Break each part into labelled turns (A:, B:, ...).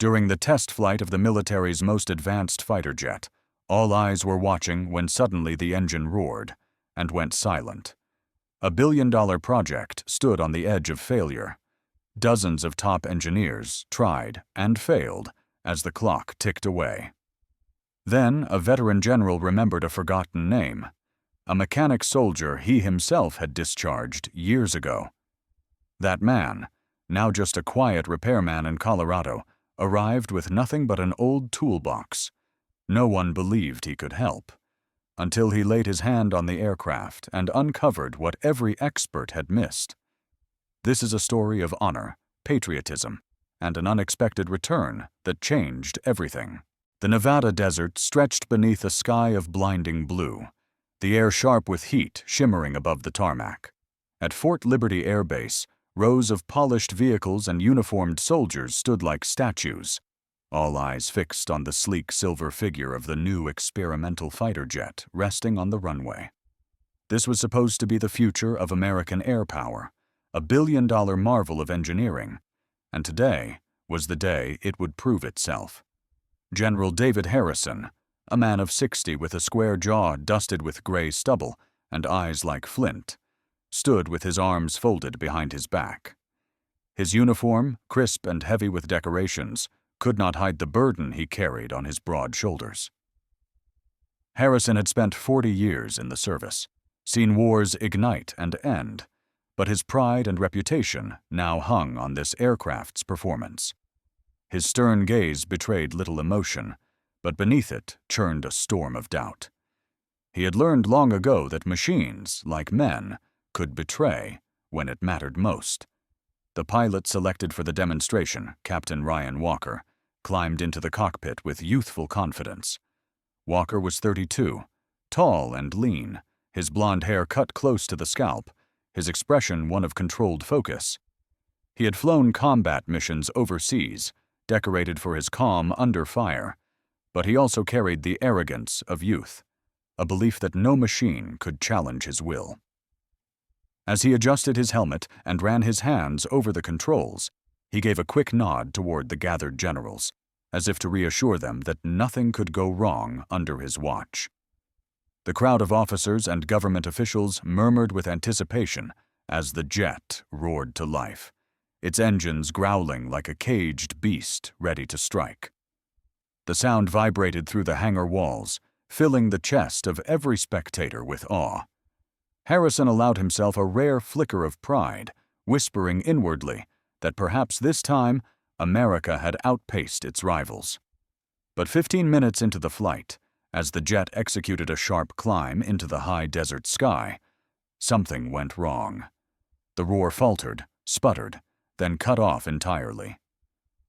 A: During the test flight of the military's most advanced fighter jet, all eyes were watching when suddenly the engine roared and went silent. A billion-dollar project stood on the edge of failure. Dozens of top engineers tried and failed as the clock ticked away. Then a veteran general remembered a forgotten name, a mechanic soldier he himself had discharged years ago. That man, now just a quiet repairman in Colorado, arrived with nothing but an old toolbox. No one believed he could help, until he laid his hand on the aircraft and uncovered what every expert had missed. This is a story of honor, patriotism, and an unexpected return that changed everything. The Nevada desert stretched beneath a sky of blinding blue, the air sharp with heat shimmering above the tarmac. At Fort Liberty Air Base, rows of polished vehicles and uniformed soldiers stood like statues, all eyes fixed on the sleek silver figure of the new experimental fighter jet resting on the runway. This was supposed to be the future of American air power, a billion-dollar marvel of engineering, and today was the day it would prove itself. General David Harrison, a man of 60 with a square jaw dusted with gray stubble and eyes like flint, stood with his arms folded behind his back. His uniform, crisp and heavy with decorations, could not hide the burden he carried on his broad shoulders. Harrison had spent 40 years in the service, seen wars ignite and end, but his pride and reputation now hung on this aircraft's performance. His stern gaze betrayed little emotion, but beneath it churned a storm of doubt. He had learned long ago that machines, like men, could betray when it mattered most. The pilot selected for the demonstration, Captain Ryan Walker, climbed into the cockpit with youthful confidence. Walker was 32, tall and lean, his blonde hair cut close to the scalp, his expression one of controlled focus. He had flown combat missions overseas, decorated for his calm under fire, but he also carried the arrogance of youth, a belief that no machine could challenge his will. As he adjusted his helmet and ran his hands over the controls, he gave a quick nod toward the gathered generals, as if to reassure them that nothing could go wrong under his watch. The crowd of officers and government officials murmured with anticipation as the jet roared to life, its engines growling like a caged beast ready to strike. The sound vibrated through the hangar walls, filling the chest of every spectator with awe. Harrison allowed himself a rare flicker of pride, whispering inwardly that perhaps this time America had outpaced its rivals. But 15 minutes into the flight, as the jet executed a sharp climb into the high desert sky, something went wrong. The roar faltered, sputtered, then cut off entirely.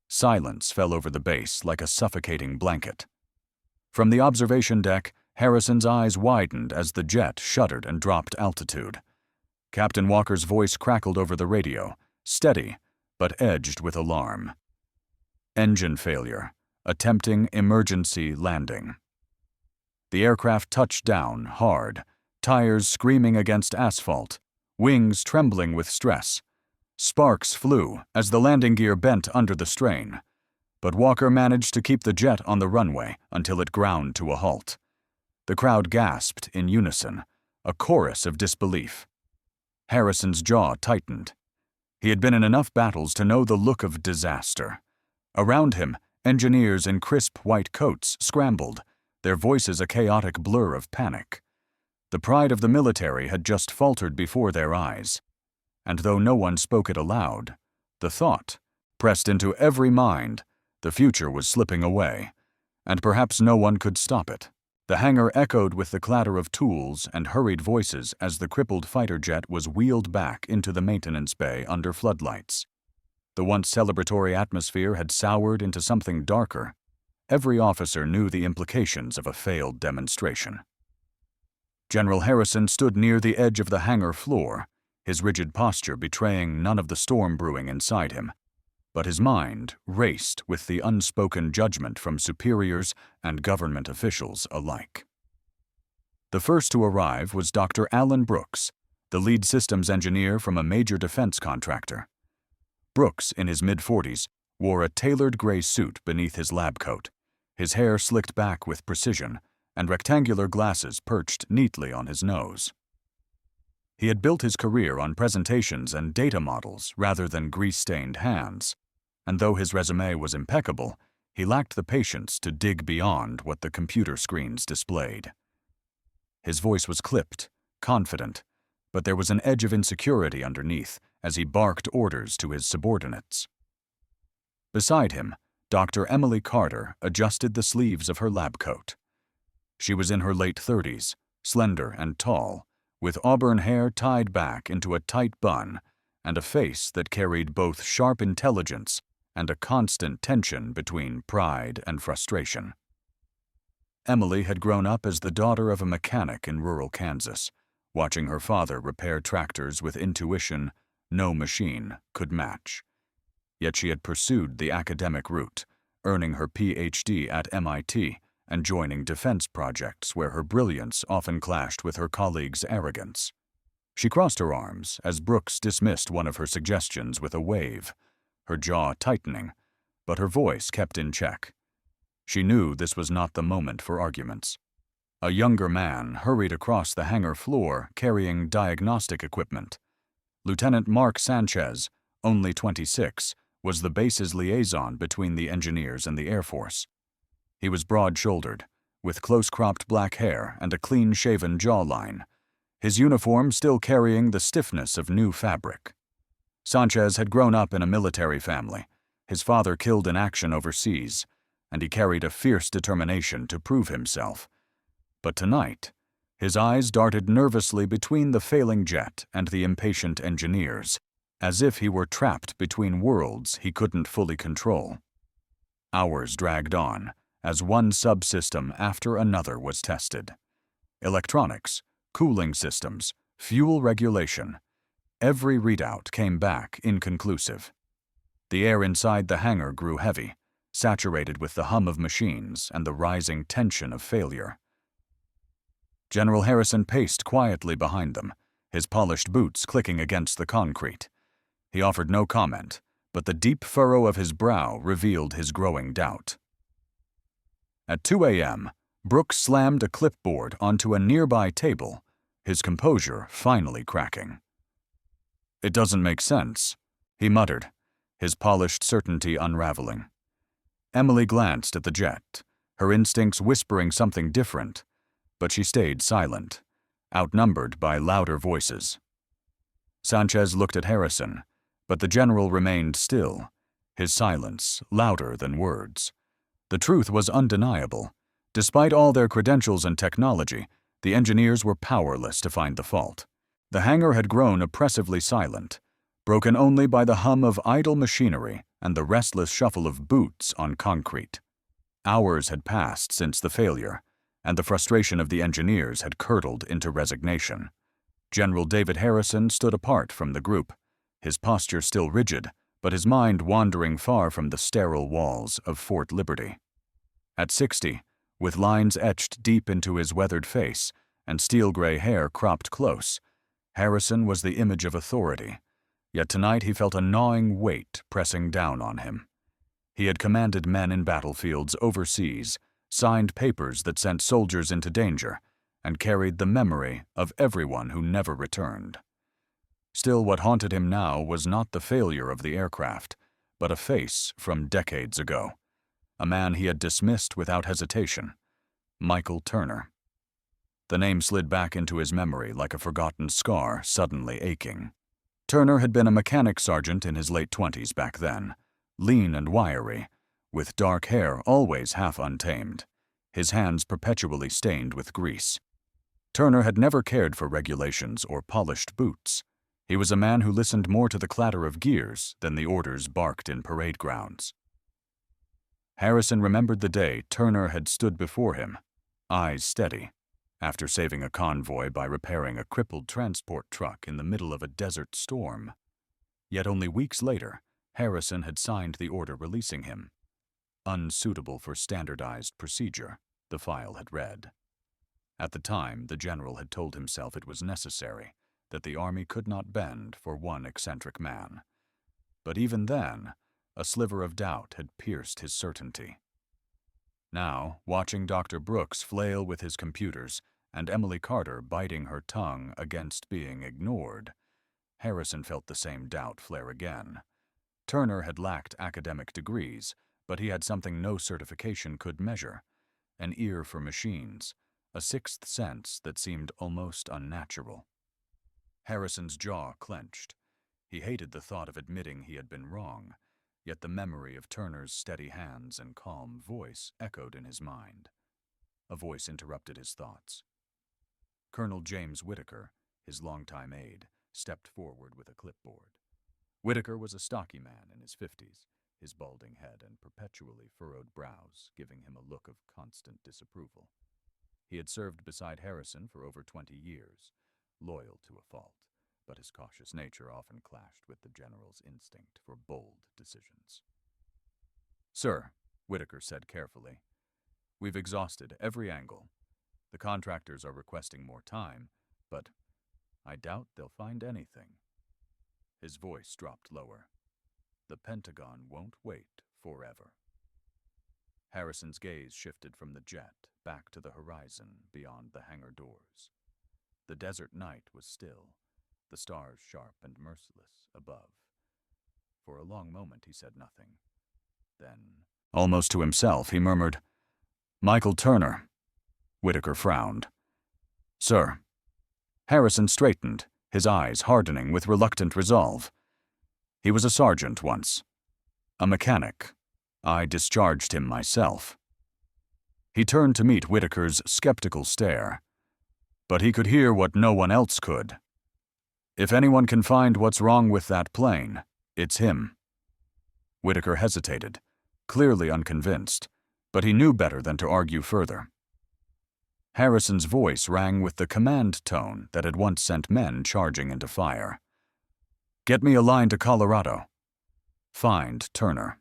A: Silence fell over the base like a suffocating blanket. From the observation deck, Harrison's eyes widened as the jet shuddered and dropped altitude. Captain Walker's voice crackled over the radio, steady, but edged with alarm. Engine failure, attempting emergency landing. The aircraft touched down hard, tires screaming against asphalt, wings trembling with stress. Sparks flew as the landing gear bent under the strain, but Walker managed to keep the jet on the runway until it ground to a halt. The crowd gasped in unison, a chorus of disbelief. Harrison's jaw tightened. He had been in enough battles to know the look of disaster. Around him, engineers in crisp white coats scrambled, their voices a chaotic blur of panic. The pride of the military had just faltered before their eyes. And though no one spoke it aloud, the thought pressed into every mind the future was slipping away, and perhaps no one could stop it. The hangar echoed with the clatter of tools and hurried voices as the crippled fighter jet was wheeled back into the maintenance bay under floodlights. The once celebratory atmosphere had soured into something darker. Every officer knew the implications of a failed demonstration. General Harrison stood near the edge of the hangar floor, his rigid posture betraying none of the storm brewing inside him, but his mind raced with the unspoken judgment from superiors and government officials alike. The first to arrive was Dr. Alan Brooks, the lead systems engineer from a major defense contractor. Brooks, in his mid-40s, wore a tailored gray suit beneath his lab coat, his hair slicked back with precision, and rectangular glasses perched neatly on his nose. He had built his career on presentations and data models rather than grease-stained hands, and though his resume was impeccable, he lacked the patience to dig beyond what the computer screens displayed. His voice was clipped, confident, but there was an edge of insecurity underneath as he barked orders to his subordinates. Beside him, Dr. Emily Carter adjusted the sleeves of her lab coat. She was in her late 30s, slender and tall, with auburn hair tied back into a tight bun and a face that carried both sharp intelligence and a constant tension between pride and frustration. Emily had grown up as the daughter of a mechanic in rural Kansas, watching her father repair tractors with intuition no machine could match. Yet she had pursued the academic route, earning her Ph.D. at MIT and joining defense projects where her brilliance often clashed with her colleagues' arrogance. She crossed her arms as Brooks dismissed one of her suggestions with a wave, her jaw tightening, but her voice kept in check. She knew this was not the moment for arguments. A younger man hurried across the hangar floor carrying diagnostic equipment. Lieutenant Mark Sanchez, only 26, was the base's liaison between the engineers and the Air Force. He was broad-shouldered, with close-cropped black hair and a clean-shaven jawline, his uniform still carrying the stiffness of new fabric. Sanchez had grown up in a military family, his father killed in action overseas, and he carried a fierce determination to prove himself. But tonight, his eyes darted nervously between the failing jet and the impatient engineers, as if he were trapped between worlds he couldn't fully control. Hours dragged on, as one subsystem after another was tested. Electronics, cooling systems, fuel regulation. Every readout came back inconclusive. The air inside the hangar grew heavy, saturated with the hum of machines and the rising tension of failure. General Harrison paced quietly behind them, his polished boots clicking against the concrete. He offered no comment, but the deep furrow of his brow revealed his growing doubt. At 2 a.m., Brooks slammed a clipboard onto a nearby table, his composure finally cracking. "It doesn't make sense," he muttered, his polished certainty unraveling. Emily glanced at the jet, her instincts whispering something different, but she stayed silent, outnumbered by louder voices. Sanchez looked at Harrison, but the general remained still, his silence louder than words. The truth was undeniable. Despite all their credentials and technology, the engineers were powerless to find the fault. The hangar had grown oppressively silent, broken only by the hum of idle machinery and the restless shuffle of boots on concrete. Hours had passed since the failure, and the frustration of the engineers had curdled into resignation. General David Harrison stood apart from the group, his posture still rigid, but his mind wandering far from the sterile walls of Fort Liberty. At 60, with lines etched deep into his weathered face and steel-gray hair cropped close, Harrison was the image of authority, yet tonight he felt a gnawing weight pressing down on him. He had commanded men in battlefields overseas, signed papers that sent soldiers into danger, and carried the memory of everyone who never returned. Still, what haunted him now was not the failure of the aircraft, but a face from decades ago. A man he had dismissed without hesitation, Michael Turner. The name slid back into his memory like a forgotten scar suddenly aching. Turner had been a mechanic sergeant in his late 20s back then, lean and wiry, with dark hair always half untamed, his hands perpetually stained with grease. Turner had never cared for regulations or polished boots. He was a man who listened more to the clatter of gears than the orders barked in parade grounds. Harrison remembered the day Turner had stood before him, eyes steady, after saving a convoy by repairing a crippled transport truck in the middle of a desert storm. Yet only weeks later, Harrison had signed the order releasing him. Unsuitable for standardized procedure, the file had read. At the time, the general had told himself it was necessary, that the Army could not bend for one eccentric man. But even then, A sliver of doubt had pierced his certainty. Now, watching Dr. Brooks flail with his computers and Emily Carter biting her tongue against being ignored, Harrison felt the same doubt flare again. Turner had lacked academic degrees, but he had something no certification could measure: an ear for machines, a sixth sense that seemed almost unnatural. Harrison's jaw clenched. He hated the thought of admitting he had been wrong, yet the memory of Turner's steady hands and calm voice echoed in his mind. A voice interrupted his thoughts. Colonel James Whitaker, his longtime aide, stepped forward with a clipboard. Whitaker was a stocky man in his 50s, his balding head and perpetually furrowed brows giving him a look of constant disapproval. He had served beside Harrison for over 20 years, loyal to a fault, but his cautious nature often clashed with the general's instinct for bold decisions. "Sir," Whitaker said carefully, "we've exhausted every angle. The contractors are requesting more time, but I doubt they'll find anything." His voice dropped lower. "The Pentagon won't wait forever." Harrison's gaze shifted from the jet back to the horizon beyond the hangar doors. The desert night was still, the stars sharp and merciless above. For a long moment he said nothing. Then, almost to himself, he murmured, "Michael Turner." Whitaker frowned. "Sir." Harrison straightened, his eyes hardening with reluctant resolve. "He was a sergeant once. A mechanic. I discharged him myself." He turned to meet Whitaker's skeptical stare. But he could hear what no one else could. "If anyone can find what's wrong with that plane, it's him." Whitaker hesitated, clearly unconvinced, but he knew better than to argue further. Harrison's voice rang with the command tone that had once sent men charging into fire. "Get me a line to Colorado. Find Turner."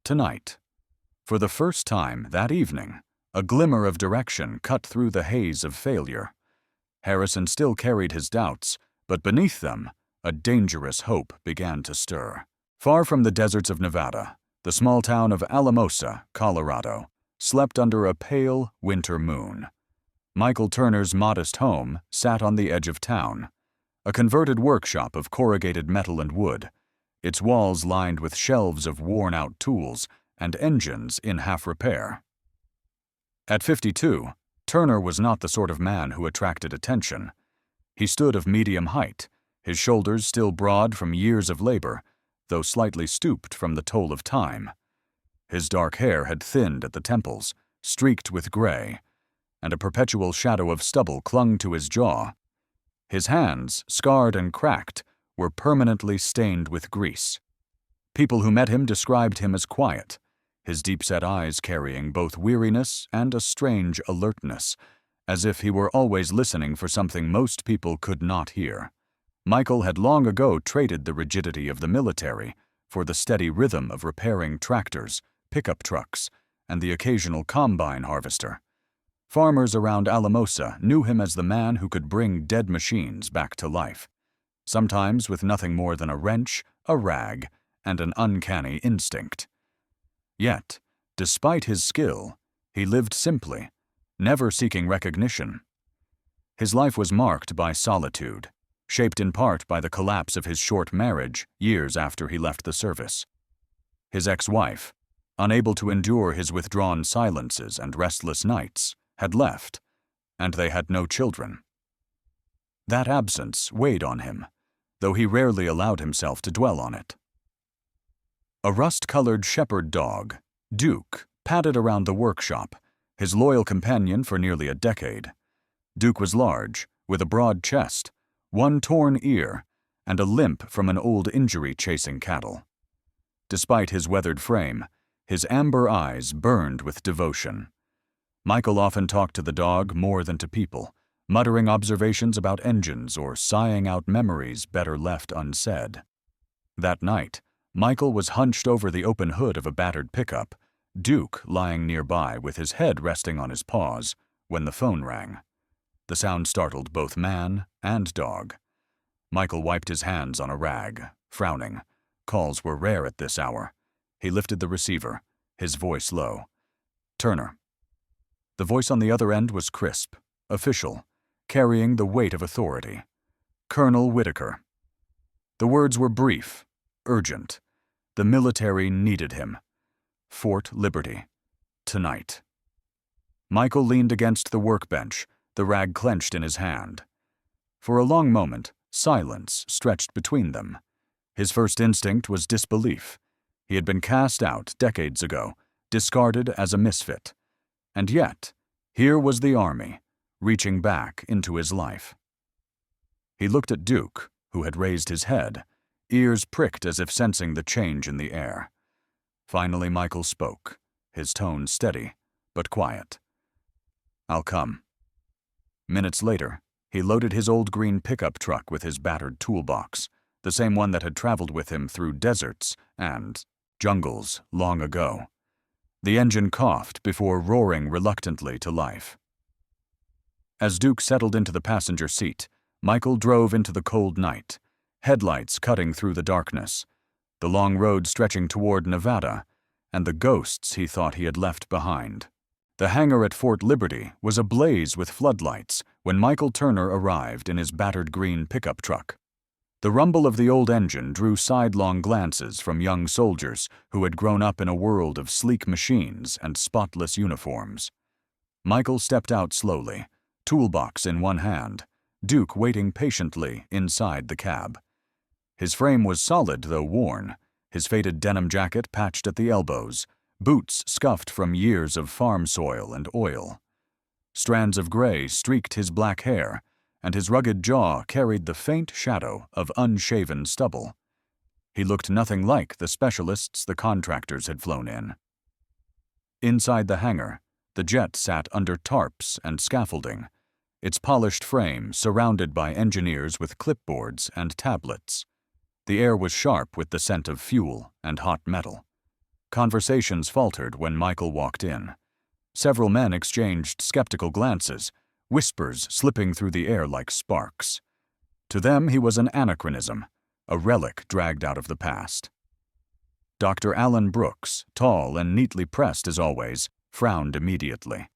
A: Tonight. For the first time that evening, a glimmer of direction cut through the haze of failure. Harrison still carried his doubts, but beneath them, a dangerous hope began to stir. Far from the deserts of Nevada, the small town of Alamosa, Colorado, slept under a pale winter moon. Michael Turner's modest home sat on the edge of town, a converted workshop of corrugated metal and wood, its walls lined with shelves of worn-out tools and engines in half-repair. At 52, Turner was not the sort of man who attracted attention. He stood of medium height, his shoulders still broad from years of labor, though slightly stooped from the toll of time. His dark hair had thinned at the temples, streaked with gray, and a perpetual shadow of stubble clung to his jaw. His hands, scarred and cracked, were permanently stained with grease. People who met him described him as quiet, his deep-set eyes carrying both weariness and a strange alertness, as if he were always listening for something most people could not hear. Michael had long ago traded the rigidity of the military for the steady rhythm of repairing tractors, pickup trucks, and the occasional combine harvester. Farmers around Alamosa knew him as the man who could bring dead machines back to life, sometimes with nothing more than a wrench, a rag, and an uncanny instinct. Yet, despite his skill, he lived simply, never seeking recognition. His life was marked by solitude, shaped in part by the collapse of his short marriage years after he left the service. His ex-wife, unable to endure his withdrawn silences and restless nights, had left, and they had no children. That absence weighed on him, though he rarely allowed himself to dwell on it. A rust-colored shepherd dog, Duke, padded around the workshop, his loyal companion for nearly a decade. Duke was large, with a broad chest, one torn ear, and a limp from an old injury chasing cattle. Despite his weathered frame, his amber eyes burned with devotion. Michael often talked to the dog more than to people, muttering observations about engines or sighing out memories better left unsaid. That night, Michael was hunched over the open hood of a battered pickup, Duke lying nearby with his head resting on his paws, when the phone rang. The sound startled both man and dog. Michael wiped his hands on a rag, frowning. Calls were rare at this hour, He lifted the receiver, his voice low. "Turner." The voice on the other end was crisp, official, carrying the weight of authority. "Colonel Whitaker." The words were brief, urgent. The military needed him. Fort Liberty. Tonight. Michael leaned against the workbench, the rag clenched in his hand. For a long moment, silence stretched between them. His first instinct was disbelief. He had been cast out decades ago, discarded as a misfit. And yet, here was the Army, reaching back into his life. He looked at Duke, who had raised his head, ears pricked as if sensing the change in the air. Finally, Michael spoke, his tone steady, but quiet. "I'll come." Minutes later, he loaded his old green pickup truck with his battered toolbox, the same one that had traveled with him through deserts and jungles long ago. The engine coughed before roaring reluctantly to life. As Duke settled into the passenger seat, Michael drove into the cold night, headlights cutting through the darkness, the long road stretching toward Nevada, and the ghosts he thought he had left behind. The hangar at Fort Liberty was ablaze with floodlights when Michael Turner arrived in his battered green pickup truck. The rumble of the old engine drew sidelong glances from young soldiers who had grown up in a world of sleek machines and spotless uniforms. Michael stepped out slowly, toolbox in one hand, Duke waiting patiently inside the cab. His frame was solid though worn, his faded denim jacket patched at the elbows, boots scuffed from years of farm soil and oil. Strands of gray streaked his black hair, and his rugged jaw carried the faint shadow of unshaven stubble. He looked nothing like the specialists the contractors had flown in. Inside the hangar, the jet sat under tarps and scaffolding, its polished frame surrounded by engineers with clipboards and tablets. The air was sharp with the scent of fuel and hot metal. Conversations faltered when Michael walked in. Several men exchanged skeptical glances, whispers slipping through the air like sparks. To them he was an anachronism, a relic dragged out of the past. Dr. Alan Brooks, tall and neatly pressed as always, frowned immediately.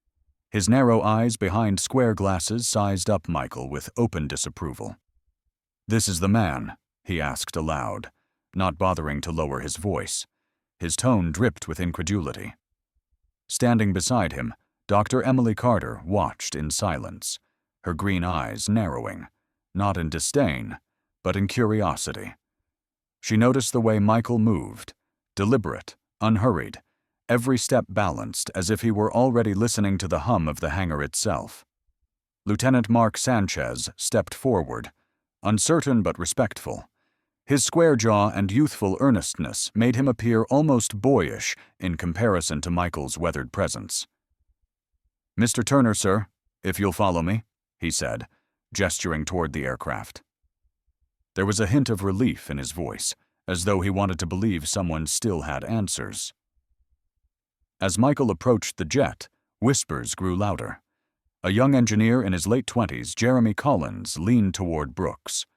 A: His narrow eyes behind square glasses sized up Michael with open disapproval. "This is the man," he asked aloud, not bothering to lower his voice. His tone dripped with incredulity. Standing beside him, Dr. Emily Carter watched in silence, her green eyes narrowing, not in disdain, but in curiosity. She noticed the way Michael moved, deliberate, unhurried, every step balanced as if he were already listening to the hum of the hangar itself. Lieutenant Mark Sanchez stepped forward, uncertain but respectful. His square jaw and youthful earnestness made him appear almost boyish in comparison to Michael's weathered presence. "Mr. Turner, sir, if you'll follow me," he said, gesturing toward the aircraft. There was a hint of relief in his voice, as though he wanted to believe someone still had answers. As Michael approached the jet, whispers grew louder. A young engineer in his late 20s, Jeremy Collins, leaned toward Brooks.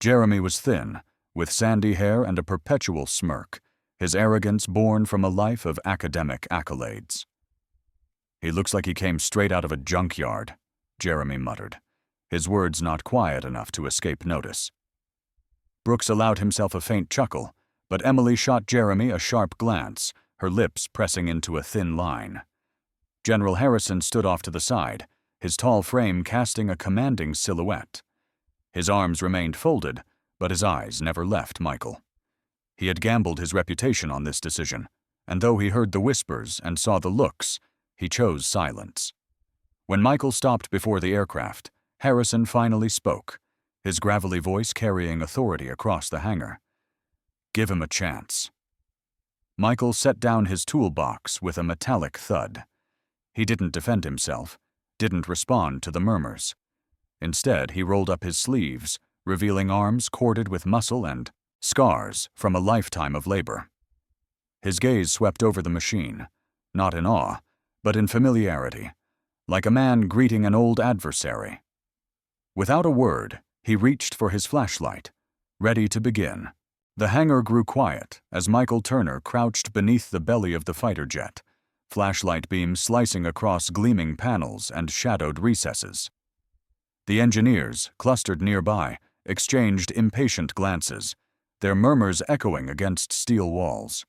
A: Jeremy was thin, with sandy hair and a perpetual smirk, his arrogance born from a life of academic accolades. "He looks like he came straight out of a junkyard," Jeremy muttered, his words not quiet enough to escape notice. Brooks allowed himself a faint chuckle, but Emily shot Jeremy a sharp glance, her lips pressing into a thin line. General Harrison stood off to the side, his tall frame casting a commanding silhouette. His arms remained folded, but his eyes never left Michael. He had gambled his reputation on this decision, and though he heard the whispers and saw the looks, he chose silence. When Michael stopped before the aircraft, Harrison finally spoke, his gravelly voice carrying authority across the hangar. "Give him a chance." Michael set down his toolbox with a metallic thud. He didn't defend himself, didn't respond to the murmurs. Instead, he rolled up his sleeves, revealing arms corded with muscle and scars from a lifetime of labor. His gaze swept over the machine, not in awe, but in familiarity, like a man greeting an old adversary. Without a word, he reached for his flashlight, ready to begin. The hangar grew quiet as Michael Turner crouched beneath the belly of the fighter jet, flashlight beams slicing across gleaming panels and shadowed recesses. The engineers, clustered nearby, exchanged impatient glances, their murmurs echoing against steel walls.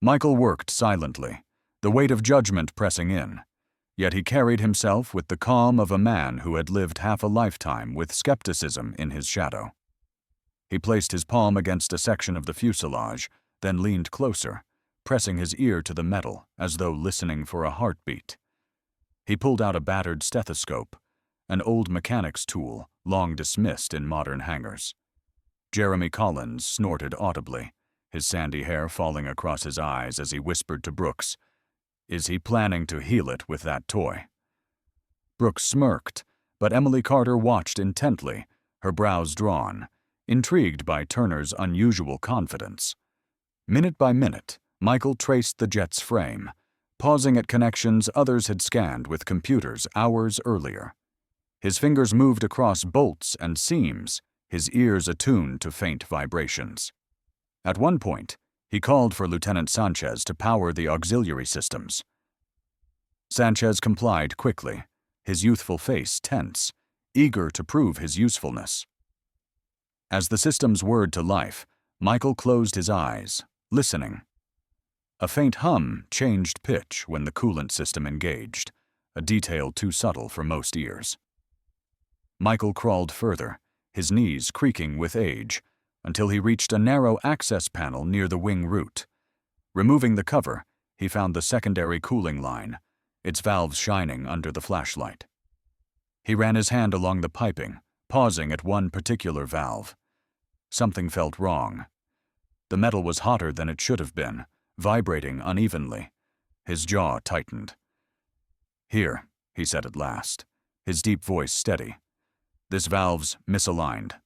A: Michael worked silently, the weight of judgment pressing in, yet he carried himself with the calm of a man who had lived half a lifetime with skepticism in his shadow. He placed his palm against a section of the fuselage, then leaned closer, pressing his ear to the metal as though listening for a heartbeat. He pulled out a battered stethoscope, an old mechanic's tool long dismissed in modern hangars. Jeremy Collins snorted audibly, his sandy hair falling across his eyes as he whispered to Brooks, "Is he planning to heal it with that toy?" Brooks smirked, but Emily Carter watched intently, her brows drawn, intrigued by Turner's unusual confidence. Minute by minute, Michael traced the jet's frame, pausing at connections others had scanned with computers hours earlier. His fingers moved across bolts and seams, his ears attuned to faint vibrations. At one point, he called for Lieutenant Sanchez to power the auxiliary systems. Sanchez complied quickly, his youthful face tense, eager to prove his usefulness. As the systems whirred to life, Michael closed his eyes, listening. A faint hum changed pitch when the coolant system engaged, a detail too subtle for most ears. Michael crawled further, his knees creaking with age, until he reached a narrow access panel near the wing root. Removing the cover, he found the secondary cooling line, its valves shining under the flashlight. He ran his hand along the piping, pausing at one particular valve. Something felt wrong. The metal was hotter than it should have been, vibrating unevenly. His jaw tightened. "Here," he said at last, his deep voice steady. "This valve's misaligned.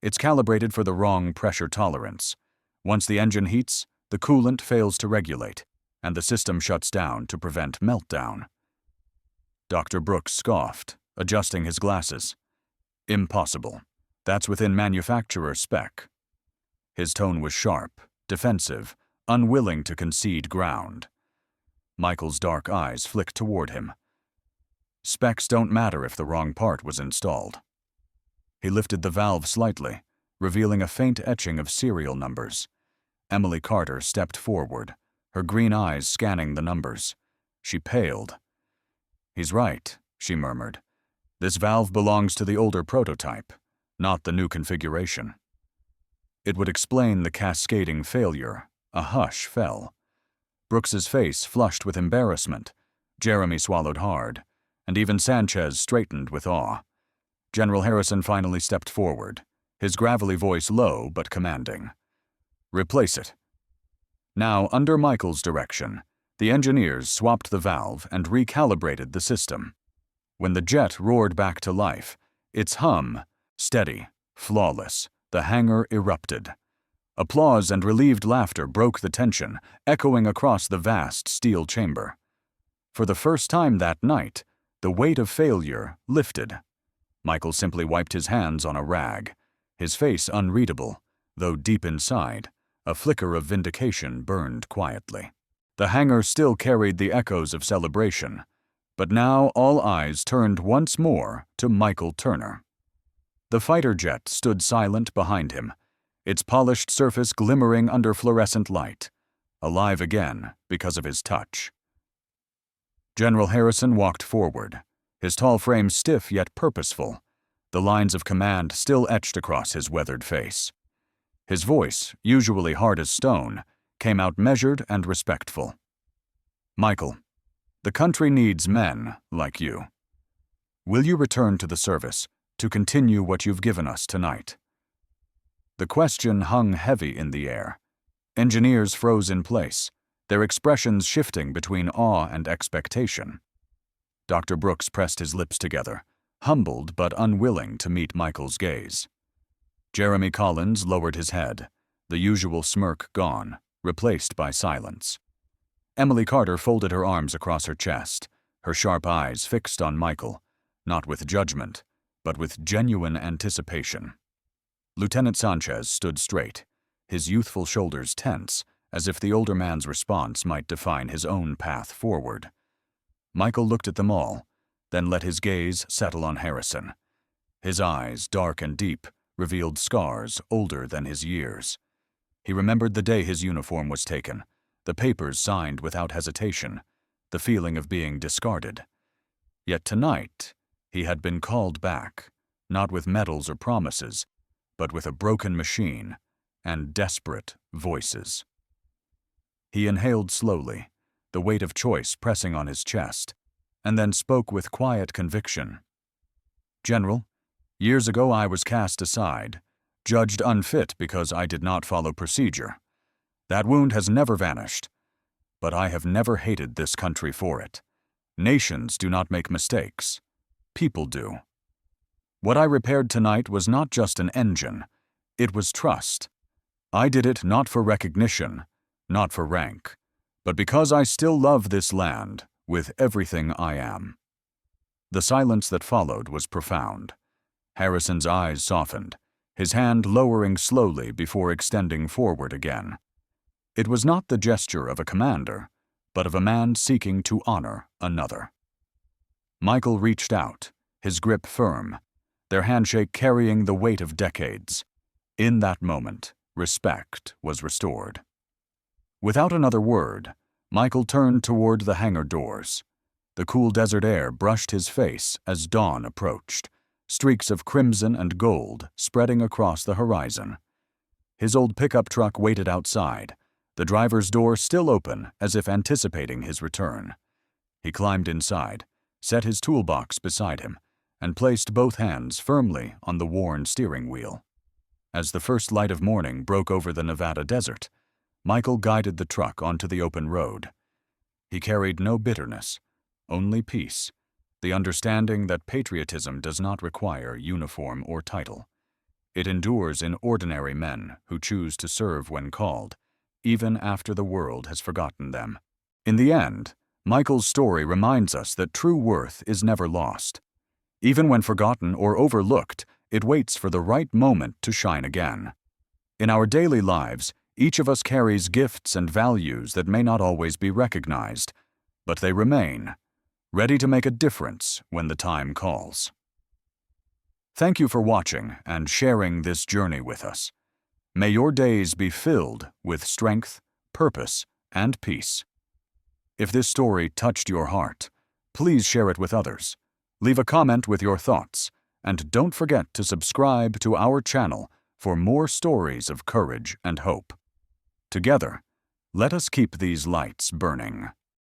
A: It's calibrated for the wrong pressure tolerance. Once the engine heats, the coolant fails to regulate, and the system shuts down to prevent meltdown." Dr. Brooks scoffed, adjusting his glasses. "Impossible. That's within manufacturer spec." His tone was sharp, defensive, unwilling to concede ground. Michael's dark eyes flicked toward him. "Specs don't matter if the wrong part was installed." He lifted the valve slightly, revealing a faint etching of serial numbers. Emily Carter stepped forward, her green eyes scanning the numbers. She paled. "He's right," she murmured. "This valve belongs to the older prototype, not the new configuration." It would explain the cascading failure. A hush fell. Brooks's face flushed with embarrassment. Jeremy swallowed hard, and even Sanchez straightened with awe. General Harrison finally stepped forward, his gravelly voice low but commanding. "Replace it." Now, under Michael's direction, the engineers swapped the valve and recalibrated the system. When the jet roared back to life, its hum, steady, flawless, the hangar erupted. Applause and relieved laughter broke the tension, echoing across the vast steel chamber. For the first time that night, the weight of failure lifted. Michael simply wiped his hands on a rag, his face unreadable, though deep inside, a flicker of vindication burned quietly. The hangar still carried the echoes of celebration, but now all eyes turned once more to Michael Turner. The fighter jet stood silent behind him, its polished surface glimmering under fluorescent light, alive again because of his touch. General Harrison walked forward, his tall frame stiff yet purposeful, the lines of command still etched across his weathered face. His voice, usually hard as stone, came out measured and respectful. "Michael, the country needs men like you. Will you return to the service to continue what you've given us tonight?" The question hung heavy in the air. Engineers froze in place, their expressions shifting between awe and expectation. Dr. Brooks pressed his lips together, humbled but unwilling to meet Michael's gaze. Jeremy Collins lowered his head, the usual smirk gone, replaced by silence. Emily Carter folded her arms across her chest, her sharp eyes fixed on Michael, not with judgment, but with genuine anticipation. Lieutenant Sanchez stood straight, his youthful shoulders tense, as if the older man's response might define his own path forward. Michael looked at them all, then let his gaze settle on Harrison. His eyes, dark and deep, revealed scars older than his years. He remembered the day his uniform was taken, the papers signed without hesitation, the feeling of being discarded. Yet tonight, he had been called back, not with medals or promises, but with a broken machine and desperate voices. He inhaled slowly, the weight of choice pressing on his chest, and then spoke with quiet conviction. "General, years ago I was cast aside, judged unfit because I did not follow procedure. That wound has never vanished, but I have never hated this country for it. Nations do not make mistakes. People do. What I repaired tonight was not just an engine, it was trust. I did it not for recognition, not for rank, but because I still love this land with everything I am." The silence that followed was profound. Harrison's eyes softened, his hand lowering slowly before extending forward again. It was not the gesture of a commander, but of a man seeking to honor another. Michael reached out, his grip firm, their handshake carrying the weight of decades. In that moment, respect was restored. Without another word, Michael turned toward the hangar doors. The cool desert air brushed his face as dawn approached, streaks of crimson and gold spreading across the horizon. His old pickup truck waited outside, the driver's door still open as if anticipating his return. He climbed inside, set his toolbox beside him, and placed both hands firmly on the worn steering wheel. As the first light of morning broke over the Nevada desert, Michael guided the truck onto the open road. He carried no bitterness, only peace, the understanding that patriotism does not require uniform or title. It endures in ordinary men who choose to serve when called, even after the world has forgotten them. In the end, Michael's story reminds us that true worth is never lost. Even when forgotten or overlooked, it waits for the right moment to shine again. In our daily lives, each of us carries gifts and values that may not always be recognized, but they remain, ready to make a difference when the time calls. Thank you for watching and sharing this journey with us. May your days be filled with strength, purpose, and peace. If this story touched your heart, please share it with others. Leave a comment with your thoughts, and don't forget to subscribe to our channel for more stories of courage and hope. Together, let us keep these lights burning.